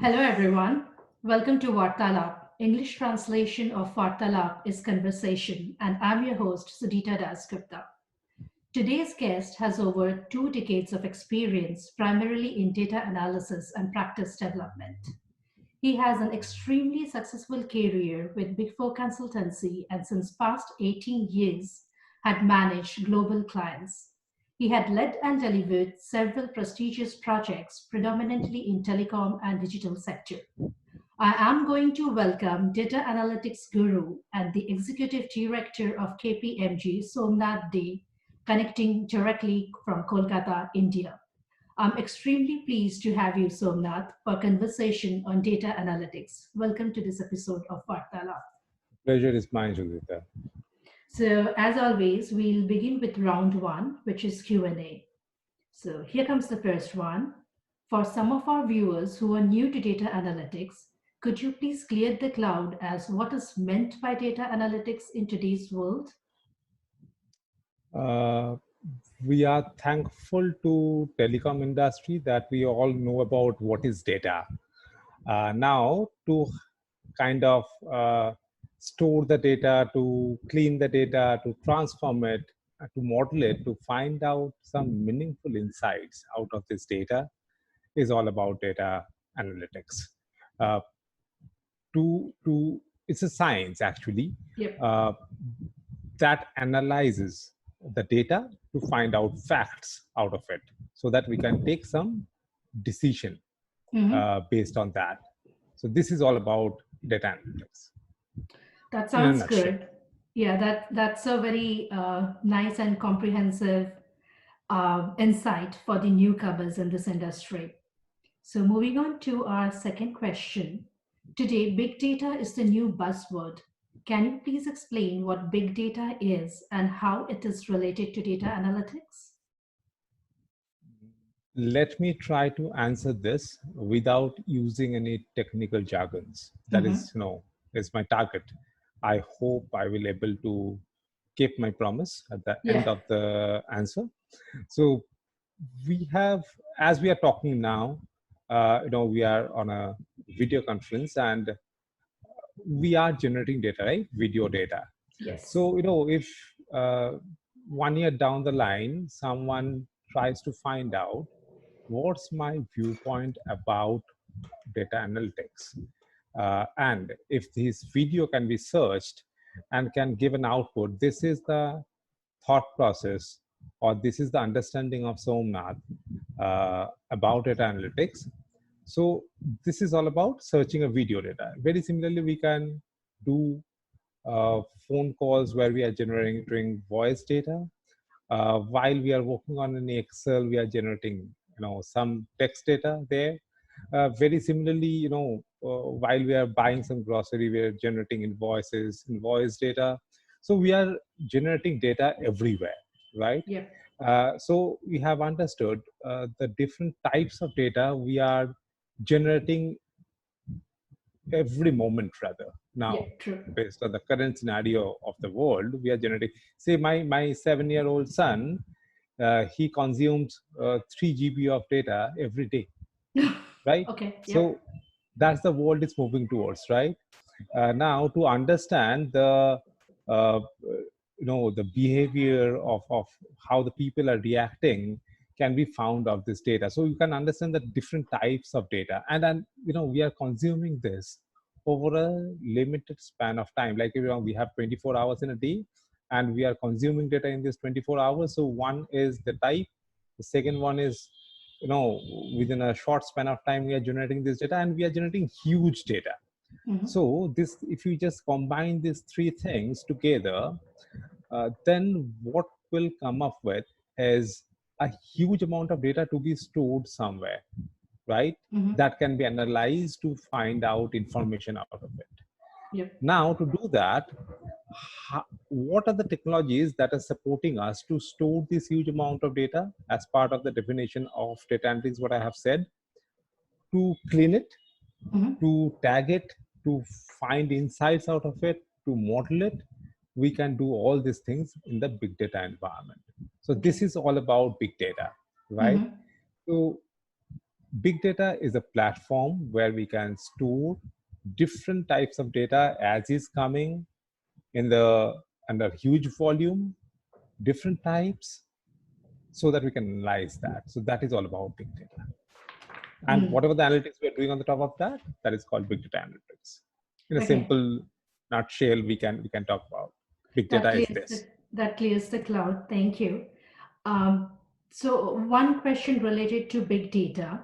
Hello everyone. Welcome to Vartalap. English translation of Vartalap is conversation, and I'm your host Sudita Dasgupta. Today's guest has over 2 decades of experience, primarily in data analysis and practice development. He has an extremely successful career with Big Four consultancy and since past 18 years had managed global clients. He had led and delivered several prestigious projects, predominantly in telecom and digital sector. I am going to welcome data analytics guru and the executive director of KPMG, Somnath Dey, connecting directly from Kolkata, India. I'm extremely pleased to have you, Somnath, for conversation on data analytics. Welcome to this episode of Vartala. Pleasure is mine, Judita. So, as always, we'll begin with round one, which is Q&A. So, here comes the first one. For some of our viewers who are new to data analytics, could you please clear the cloud as what is meant by data analytics in today's world? Uh, we are thankful to telecom industry that we all know about what is data. Now, to kind of store the data, to clean the data, to transform it, to model it, to find out some meaningful insights out of this data is all about data analytics. Uh, to it's a science actually Yep. that analyzes the data to find out facts out of it so that we can take some decision based on that. So this is all about data analytics That in a sounds nutshell. good. Yeah, that's a very nice and comprehensive insight for the newcomers in this industry. So, moving on to our second question. Today, big data is the new buzzword. Can you please explain what big data is and how it is related to data analytics? Let me try to answer this without using any technical jargons. That Mm-hmm. is, is my target. I hope I will able to keep my promise at the end Yeah. of the answer. So we have, as we are talking now, we are on a video conference and we are generating data, right? Video data. Yes. So, if 1 year down the line, someone tries to find out what's my viewpoint about data analytics, and if this video can be searched and can give an output, this is the thought process or this is the understanding of Somnath about data analytics. So this is all about searching a video data. Very similarly, we can do phone calls where we are generating voice data. While we are working on an Excel, we are generating some text data there. Very similarly, while we are buying some grocery, we are generating invoice data. So we are generating data everywhere, right? Yeah. So we have understood the different types of data we are generating every moment rather Yeah. now. True. Based on the current scenario of the world, we are generating, say my 7-year-old son, he consumes 3 GB of data every day, right? Okay. Yep. So that's the world is moving towards, right? Now to understand uh, the behavior of how the people are reacting can be found of this data, so you can understand the different types of data, and then we are consuming this over a limited span of time. Like, we have 24 hours in a day and we are consuming data in this 24 hours. So one is the type, the second one is, within a short span of time we are generating this data, and we are generating huge data. Mm-hmm. So this, if you just combine these three things together, then what will come up with is a huge amount of data to be stored somewhere, right? Mm-hmm. That can be analyzed to find out information out of it. Yep. Now, to do that, what are the technologies that are supporting us to store this huge amount of data as part of the definition of data analytics, what I have said, to clean it, Mm-hmm. to tag it, to find insights out of it, to model it. We can do all these things in the big data environment. So this Okay. is all about big data, right? Mm-hmm. So big data is a platform where we can store different types of data as is coming in the under huge volume, different types, so that we can analyze that. So that is all about big data. And whatever the analytics we're doing on the top of that, that is called big data analytics. In a simple nutshell, we can talk about big data is this. That clears the cloud. Thank you. So one question related to big data.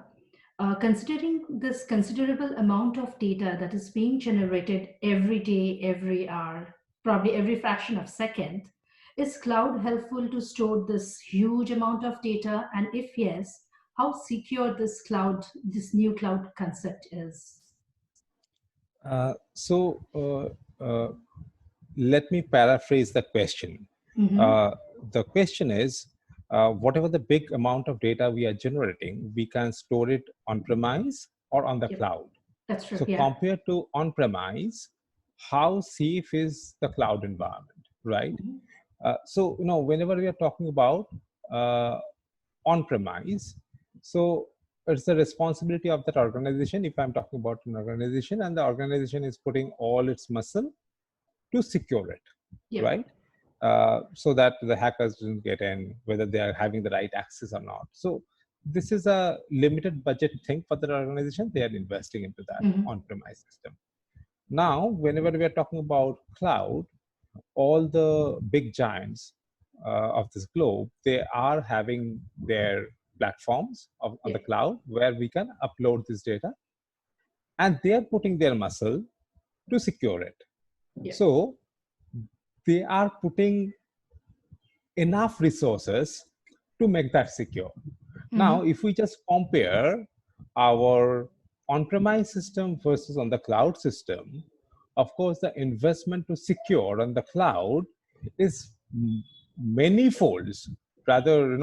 Considering this considerable amount of data that is being generated every day, every hour, probably every fraction of second, is cloud helpful to store this huge amount of data? And if yes, how secure this new cloud concept is? Let me paraphrase the question. The question is, whatever the big amount of data we are generating, we can store it on premise or on the cloud. That's true. So compared to on premise, how safe is the cloud environment, right? So whenever we are talking about on premise, so it's the responsibility of that organization. If I'm talking about an organization, and the organization is putting all its muscle to secure it, right? So that the hackers don't get in, whether they are having the right access or not. So this is a limited budget thing for the organization. They are investing into that on-premise system. Now, whenever we are talking about cloud, all the big giants of this globe, they are having their platforms on the cloud where we can upload this data, and they are putting their muscle to secure it. So they are putting enough resources to make that secure. Now, if we just compare our on-premise system versus on the cloud system, of course, the investment to secure on the cloud is many folds, rather,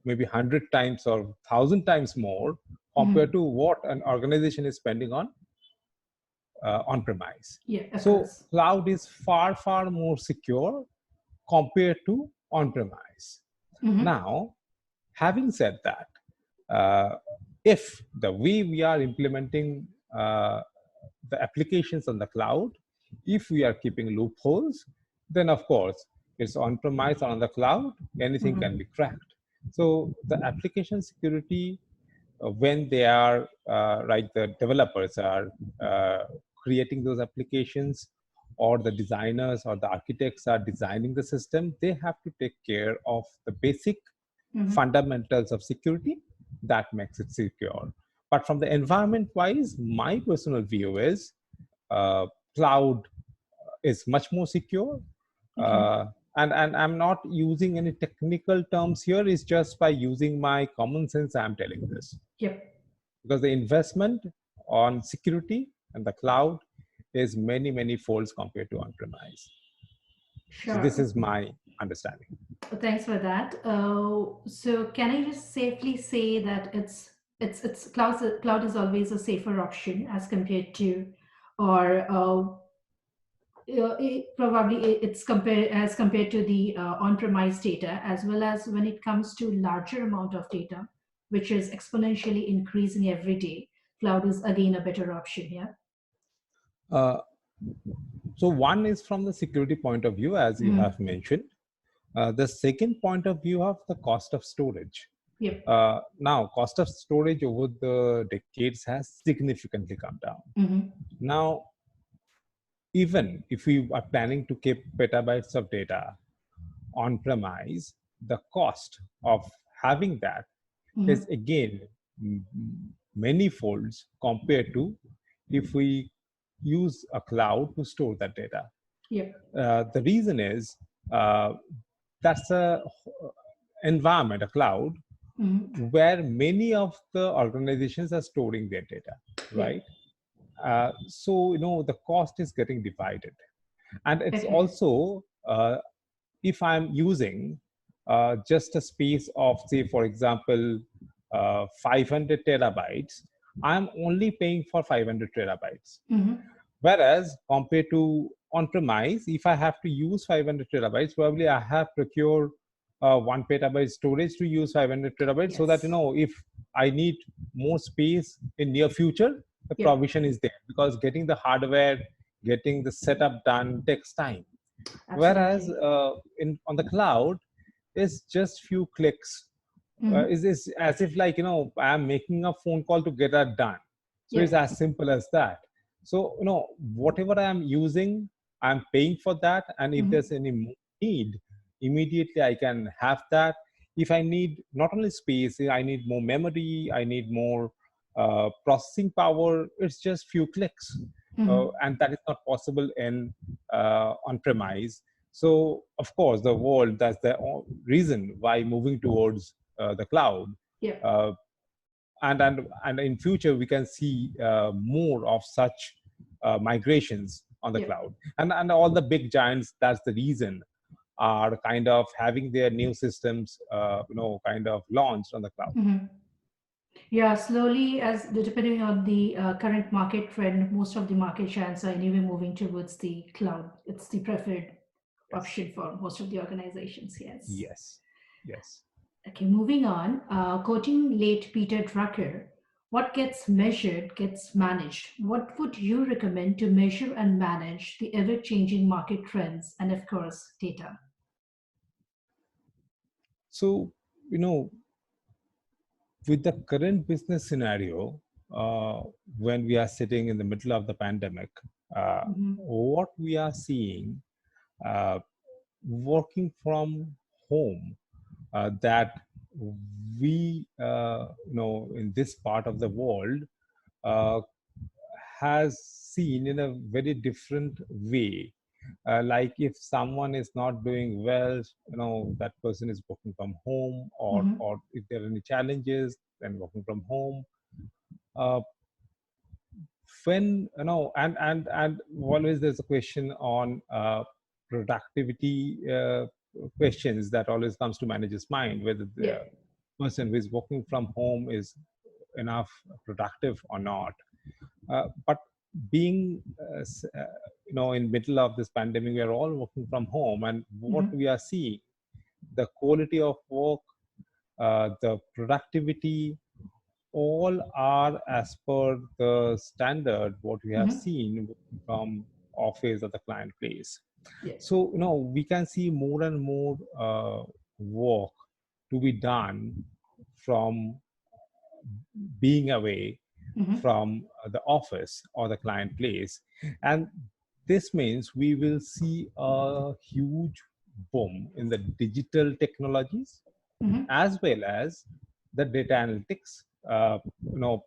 maybe 100 times or 1,000 times more compared to what an organization is spending on on-premise. So cloud is far, far more secure compared to on-premise. Now, having said that, if the way we are implementing the applications on the cloud, if we are keeping loopholes, then of course, it's on-premise or on the cloud, anything can be cracked. So the application security, when they are, the developers are creating those applications, or the designers or the architects are designing the system, they have to take care of the basic fundamentals of security that makes it secure. But from the environment wise, my personal view is cloud is much more secure. And I'm not using any technical terms here, it's just by using my common sense I'm telling this. Because the investment on security and the cloud is many, many folds compared to on-premise. So this is my understanding. Thanks for that. So can I just safely say that cloud is always a safer option as compared to, or it's compared to the on-premise data, as well as when it comes to larger amount of data, which is exponentially increasing every day, cloud is again a better option here. So one is from the security point of view, as you have mentioned. The second point of view of the cost of storage. Now, cost of storage over the decades has significantly come down. Now, even if we are planning to keep petabytes of data on premise, the cost of having that is again many folds compared to if we use a cloud to store that data. The reason is that's a environment, a cloud, where many of the organizations are storing their data, right? So the cost is getting divided, and it's also if I'm using just a space of, say, for example, 500 terabytes, I'm only paying for 500 terabytes. Whereas compared to on-premise, if I have to use 500 terabytes, probably I have procured 1 petabyte storage to use 500 terabytes, so that, Yes. if I need more space in near future, the Yep. provision is there, because getting the hardware, getting the setup done takes time. Whereas Absolutely. on the cloud, is just few clicks. Is as if, like, I'm making a phone call to get that done. So it's Yep. as simple as that. So, whatever I am using, I'm paying for that, and if there's any need, immediately I can have that. If I need not only space, I need more memory, I need more processing power, it's just few clicks. And that is not possible in on premise. So of course, the world, that's the reason why moving towards the cloud. Yep. uh, and in future we can see more of such migrations on the Yep. cloud. And all the big giants, that's the reason, are kind of having their new systems kind of launched on the cloud. Yeah, slowly, as depending on the current market trend, most of the market giants are anyway moving towards the cloud. It's the preferred Yes, option for most of the organizations. Yes. yes, yes. Okay, moving on. Quoting late Peter Drucker, what gets measured gets managed. What would you recommend to measure and manage the ever changing market trends and, of course, data? So, you know with the current business scenario, when we are sitting in the middle of the pandemic, what we are seeing, uh, working from home, that we, in this part of the world, uh, has seen in a very different way. Like, if someone is not doing well, that person is working from home, or if there are any challenges, then working from home. uh, when, and always there's a question on productivity questions that always comes to manager's mind, whether Yeah. the person who is working from home is enough productive or not. But being in middle of this pandemic, we are all working from home, and what we are seeing, the quality of work, the productivity, all are as per the standard what we have seen from office or the client place. Yeah. So, we can see more and more work to be done from being away from the office or the client place. And this means we will see a huge boom in the digital technologies, as well as the data analytics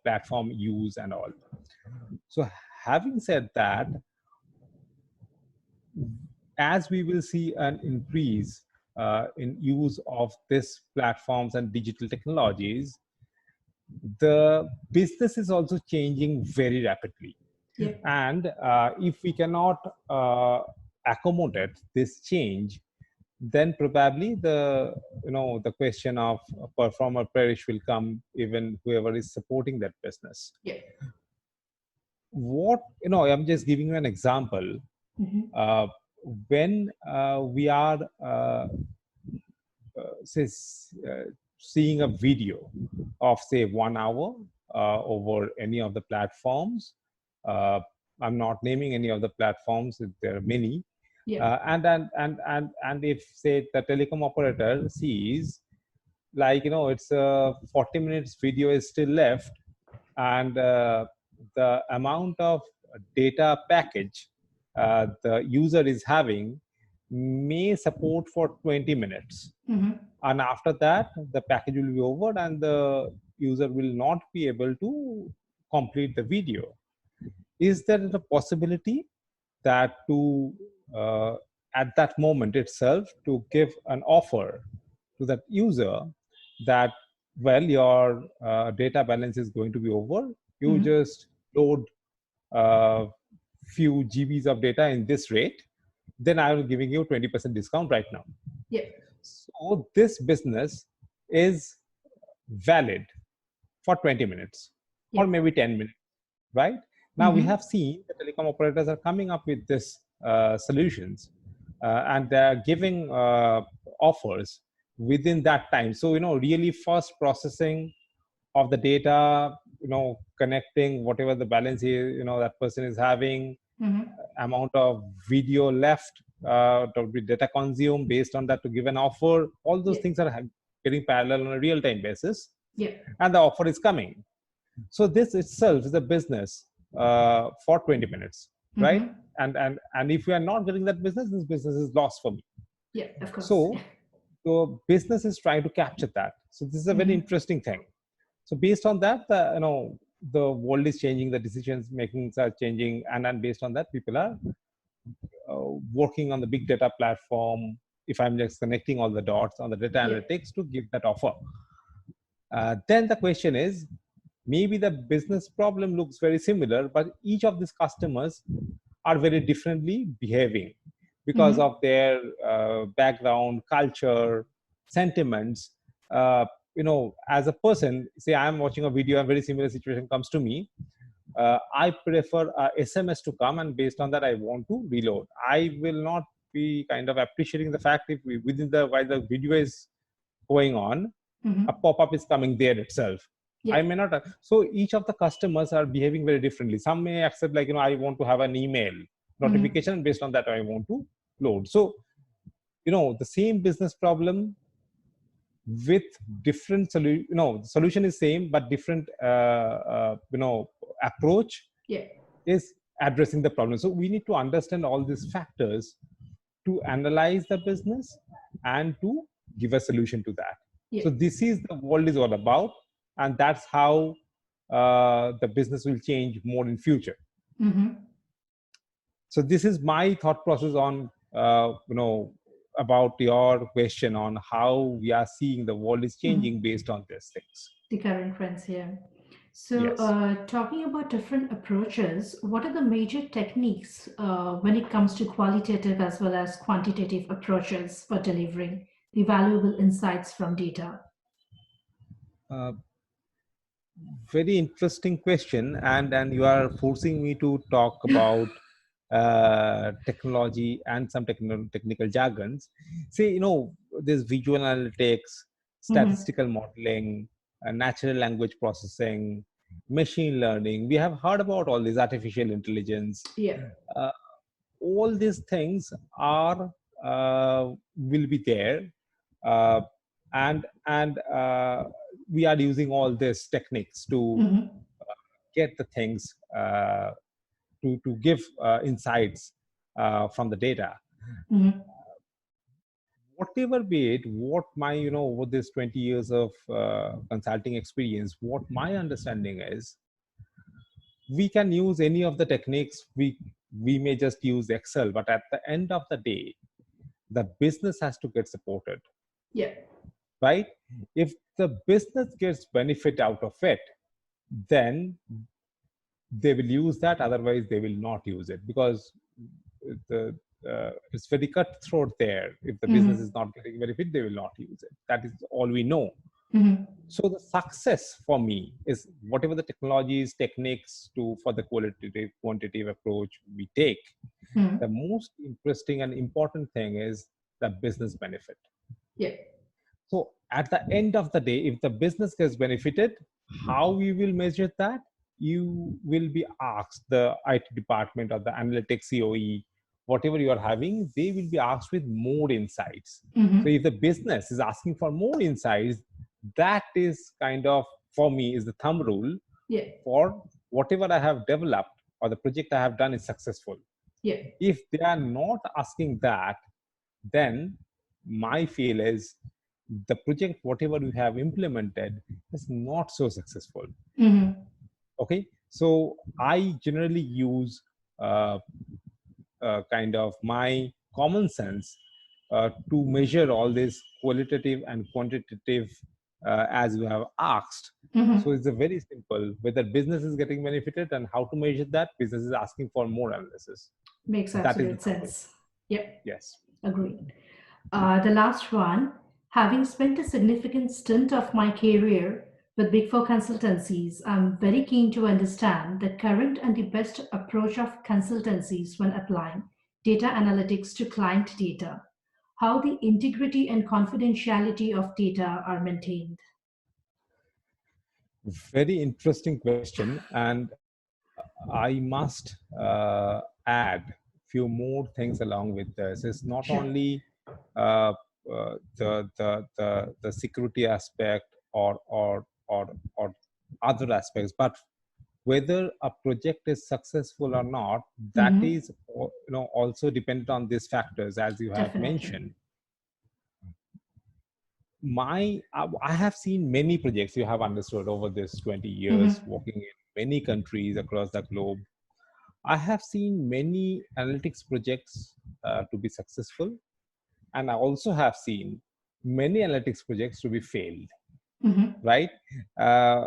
platform use and all. So having said that, as we will see an increase in use of these platforms and digital technologies, the business is also changing very rapidly. Yep. And if we cannot accommodate this change, then probably the question of performer perish will come, even whoever is supporting that business. Yep. What, I'm just giving you an example. uh, when we are say, seeing a video of, say, 1 hour over any of the platforms. uh, I'm not naming any of the platforms, there are many. Yep. And if, say, the telecom operator sees, like, it's a 40 minutes video is still left, and the amount of data package the user is having may support for 20 minutes, and after that the package will be over and the user will not be able to complete the video. Is there a possibility that to uh, at that moment itself to give an offer to that user that, well, your data balance is going to be over, you just load few GBs of data in this rate, then I will giving you 20% discount right now. Yep. So this business is valid for 20 minutes or Yep. maybe 10 minutes, right? Now we have seen the telecom operators are coming up with this solutions, and they are giving offers within that time. So, really first processing of the data, connecting whatever the balance is, that person is having, amount of video left to be data consumed based on that to give an offer. All those things are getting parallel on a real-time basis. And the offer is coming. So this itself is a business for 20 minutes, right? And if you are not getting that business, this business is lost for me. Yeah, of course. So business is trying to capture that. So this is a very interesting thing. So based on that, the world is changing, the decisions making are changing, and then based on that, people are working on the big data platform. If I'm just connecting all the dots on the data analytics to give that offer, then the question is, maybe the business problem looks very similar, but each of these customers are very differently behaving because of their background, culture, sentiments. As a person, say I'm watching a video, a very similar situation comes to me. I prefer a SMS to come, and based on that, I want to reload. I will not be kind of appreciating the fact if while the video is going on, a pop-up is coming there itself. I may not. So each of the customers are behaving very differently. Some may accept like, I want to have an email notification, and based on that, I want to load. So, the same business problem with different solution. The solution is same, but different, approach is addressing the problem. So we need to understand all these factors to analyze the business and to give a solution to that. So this is the world is all about, and that's how the business will change more in future. So this is my thought process on about your question on how we are seeing the world is changing based on these things. The current trends here. So talking about different approaches, what are the major techniques when it comes to qualitative as well as quantitative approaches for delivering the valuable insights from data? Very interesting question, and you are forcing me to talk about technology and some technical jargons. Say, there's visual analytics, statistical modeling, natural language processing, machine learning. We have heard about all these, artificial intelligence. All these things are will be there, and we are using all these techniques to get the things to give insights from the data. Whatever be it, what my, over this 20 years of consulting experience, what my understanding is, we can use any of the techniques. We may just use Excel, but at the end of the day, the business has to get supported. Right? If the business gets benefit out of it, then they will use that. Otherwise, they will not use it, because it's very cutthroat there. If the business is not getting benefit, they will not use it. That is all we know. So the success for me is whatever the technologies, techniques for the quantitative approach we take. The most interesting and important thing is the business benefit. So at the end of the day, if the business gets benefited, how we will measure that? You will be asked, the IT department or the analytics COE, whatever you are having, they will be asked with more insights. So if the business is asking for more insights, that is kind of, for me, is the thumb rule for whatever I have developed or the project I have done is successful. If they are not asking that, then my feel is the project, whatever we have implemented, is not so successful. Okay, so I generally use kind of my common sense to measure all this qualitative and quantitative as you have asked. So it's a very simple, whether business is getting benefited and how to measure that. Business is asking for more analysis. Makes absolute sense. Yes. Agreed. The last one, having spent a significant stint of my career with Big Four consultancies, I'm very keen to understand the current and the best approach of consultancies when applying data analytics to client data. how the integrity and confidentiality of data are maintained? Very interesting question, and I must add few more things along with this. It's not Sure. only the security aspect or other aspects, but whether a project is successful or not, that Mm-hmm. is also dependent on these factors, as you have Definitely. mentioned. I have seen many projects, you have understood, over this 20 years Mm-hmm. working in many countries across the globe. I have seen many analytics projects to be successful, and I also have seen many analytics projects to be failed, Mm-hmm. right? Uh,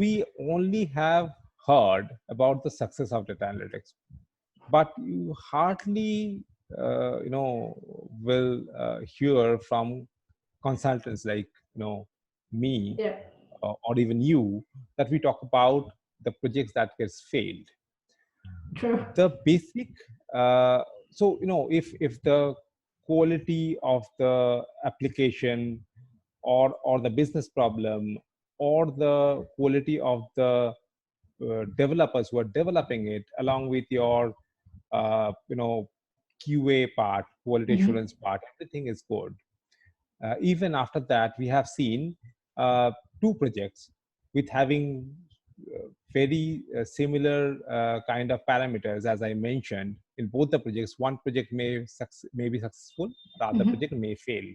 we only have heard about the success of data analytics, but you hardly, will hear from consultants like, me Yeah. or even you, that we talk about the projects that gets failed. True. The basic uh, so if the quality of the application or the business problem or the quality of the developers who are developing it, along with your QA part, quality Mm-hmm. assurance part, everything is good. Even after that, we have seen two projects with having very similar kind of parameters, as I mentioned. In both the projects, one project may be successful, the other Mm-hmm. project may fail.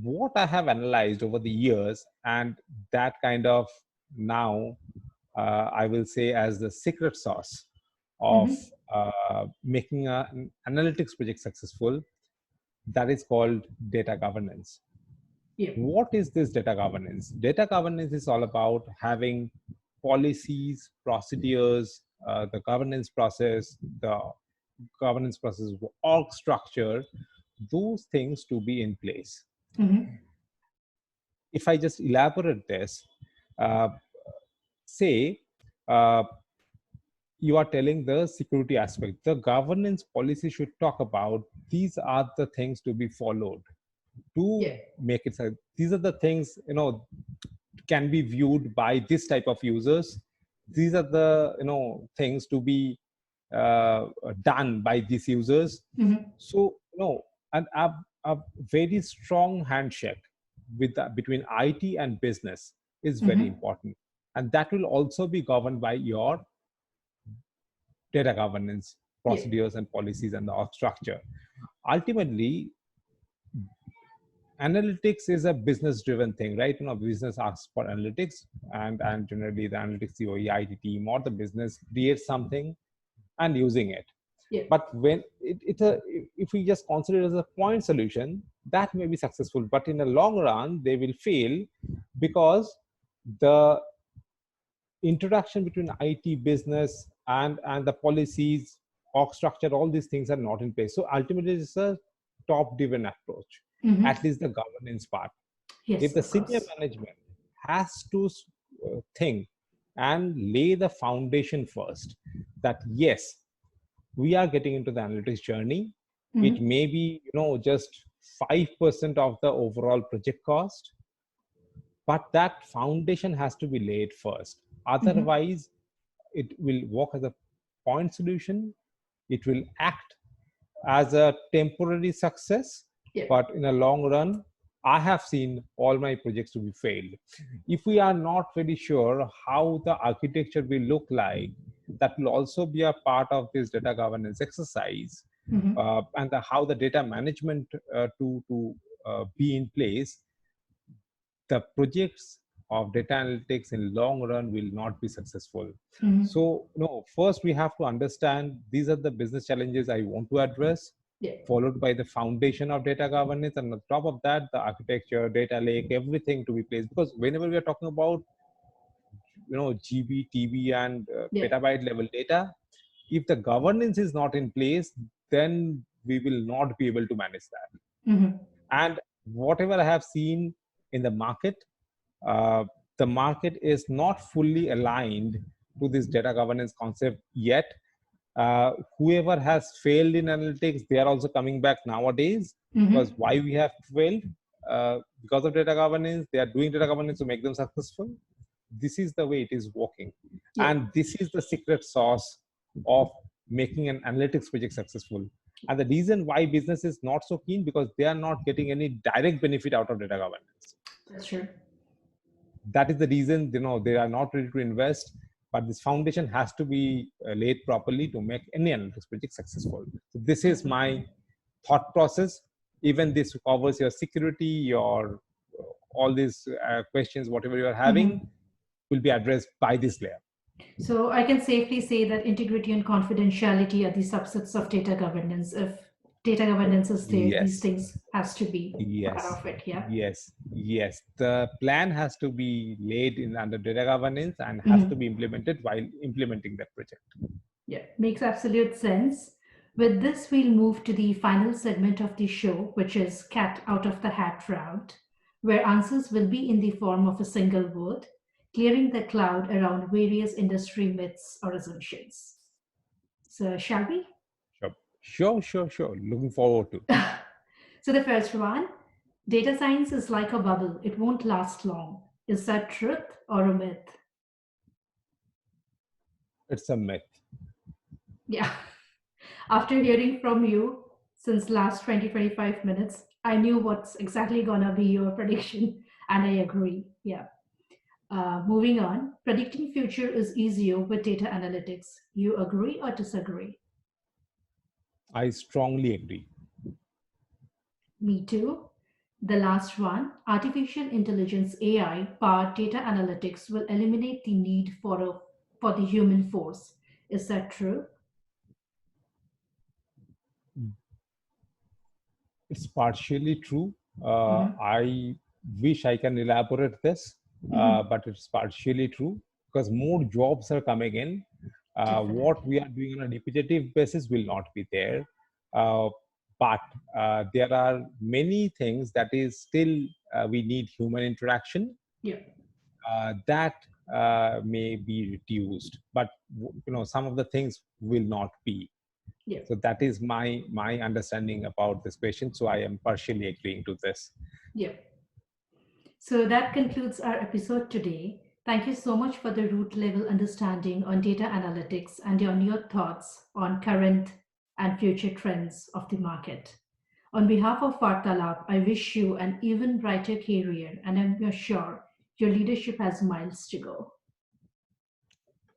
What I have analyzed over the years, and that kind of now, I will say, as the secret sauce of Mm-hmm. making an analytics project successful, that is called data governance. Yeah. What is this data governance? Data governance is all about having policies, procedures, the governance process, org structure, those things to be in place. Mm-hmm. If I just elaborate this, uh, say uh, you are telling the security aspect, the governance policy should talk about these are the things to be followed to Yeah. make it. These are the things can be viewed by this type of users. These are the things to be done by these users. Mm-hmm. So and a very strong handshake between IT and business is very Mm-hmm. important, and that will also be governed by your data governance Yeah. procedures and policies and the org structure. Ultimately, analytics is a business driven thing, right? Business asks for analytics, and generally the analytics COE IT team or the business creates something and using it. Yeah. But when if we just consider it as a point solution, that may be successful, but in the long run they will fail, because the interaction between IT, business, and the policies, org structure, all these things are not in place. So ultimately, it's a top-driven approach, Mm-hmm. at least the governance part. If Yes, the of senior course. management has to think and lay the foundation first, that yes, we are getting into the analytics journey. It Mm-hmm. may be just 5% of the overall project cost, but that foundation has to be laid first. Mm-hmm. Otherwise, it will work as a point solution. It will act as a temporary success, Yeah. but in a long run, I have seen all my projects to be failed. If we are not very sure how the architecture will look like, that will also be a part of this data governance exercise, Mm-hmm. and how the data management to be in place. The projects of data analytics in long run will not be successful. Mm-hmm. So no, first we have to understand these are the business challenges I want to address, Yeah. followed by the foundation of data governance, and on top of that the architecture, data lake, everything to be placed. Because whenever we are talking about GB, TB, and Yeah. petabyte level data, if the governance is not in place, then we will not be able to manage that. Mm-hmm. And whatever I have seen in the market, uh, the market is not fully aligned to this data governance concept yet. Whoever has failed in analytics, they are also coming back nowadays. Because why we have failed? Because of data governance, they are doing data governance to make them successful. This is the way it is working. Yeah. And this is the secret sauce of making an analytics project successful. And the reason why business is not so keen, because they are not getting any direct benefit out of data governance. That's true. That is the reason, they are not ready to invest. But this foundation has to be laid properly to make any analytics project successful. So this is my thought process. Even this covers your security, your all these questions, whatever you are having, will be addressed by this layer. So I can safely say that integrity and confidentiality are the subsets of data governance. If data governance is there, Yes. these things has to be Yes. part of it. Yeah. Yes. The plan has to be laid in under data governance and has to be implemented while implementing that project. Yeah, makes absolute sense. With this, we'll move to the final segment of the show, which is cat out of the hat round, where answers will be in the form of a single word, clearing the cloud around various industry myths or assumptions. So, shall we? Sure. Looking forward to. So, the first one, data science is like a bubble, it won't last long. Is that truth or a myth? It's a myth. Yeah. After hearing from you since last 20-25 minutes, I knew what's exactly gonna be your prediction, and I agree. Yeah. Moving on, predicting future is easier with data analytics. You agree or disagree? I strongly agree. Me too. The last one, artificial intelligence AI powered data analytics will eliminate the need for the human force. Is that true? It's partially true. I wish I can elaborate this, but it's partially true because more jobs are coming in. What we are doing on a repetitive basis will not be there. But there are many things that is still we need human interaction. Yeah. That may be reduced, but some of the things will not be. Yeah. So that is my understanding about this question. So I am partially agreeing to this. Yeah. So that concludes our episode today. Thank you so much for the root level understanding on data analytics and on your thoughts on current and future trends of the market. On behalf of Vartalab, I wish you an even brighter career, and I'm sure your leadership has miles to go.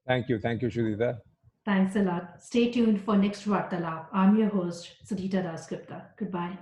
Thank you, Shudita. Thanks a lot. Stay tuned for next Vartalab. I'm your host, Sudhita Dasgupta. Goodbye.